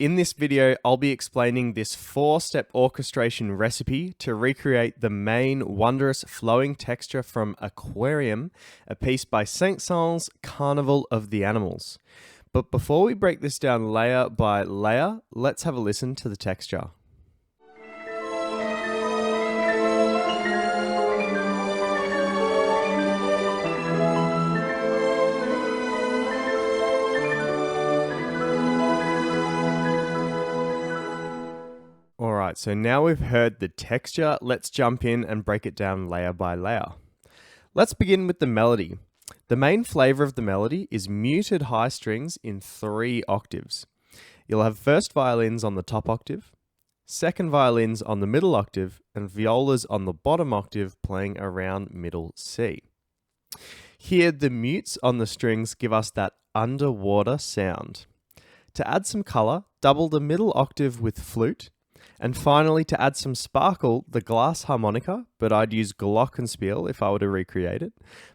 In this video, I'll be explaining this 4-step orchestration recipe to recreate the main wondrous flowing texture from Aquarium, a piece by Saint-Saens' Carnival of the Animals. But before we break this down layer by layer, let's have a listen to the texture. Alright, so now we've heard the texture, let's jump in and break it down layer by layer. Let's begin with the melody. The main flavor of the melody is muted high strings in 3 octaves. You'll have first violins on the top octave, second violins on the middle octave, and violas on the bottom octave playing around middle C. Here, the mutes on the strings give us that underwater sound. To add some color, double the middle octave with flute. And finally, to add some sparkle, the glass harmonica, but I'd use glockenspiel if I were to recreate it,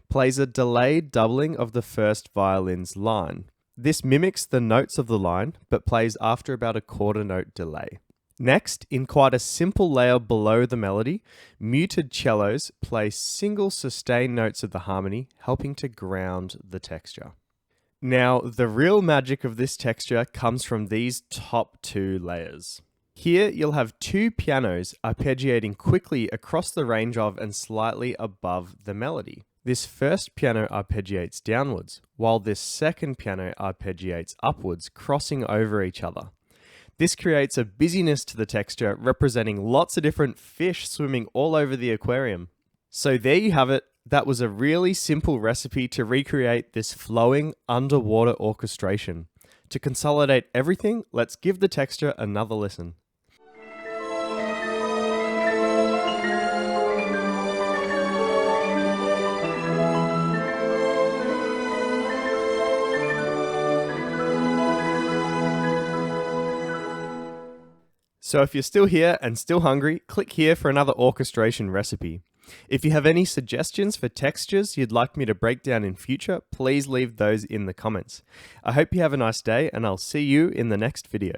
plays a delayed doubling of the first violin's line. This mimics the notes of the line, but plays after about a quarter note delay. Next, in quite a simple layer below the melody, muted cellos play single sustained notes of the harmony, helping to ground the texture. Now, the real magic of this texture comes from these top 2 layers. Here, you'll have 2 pianos arpeggiating quickly across the range of and slightly above the melody. This first piano arpeggiates downwards, while this second piano arpeggiates upwards, crossing over each other. This creates a busyness to the texture, representing lots of different fish swimming all over the aquarium. So there you have it. That was a really simple recipe to recreate this flowing underwater orchestration. To consolidate everything, let's give the texture another listen. So if you're still here and still hungry, click here for another orchestration recipe. If you have any suggestions for textures you'd like me to break down in future, please leave those in the comments. I hope you have a nice day and I'll see you in the next video.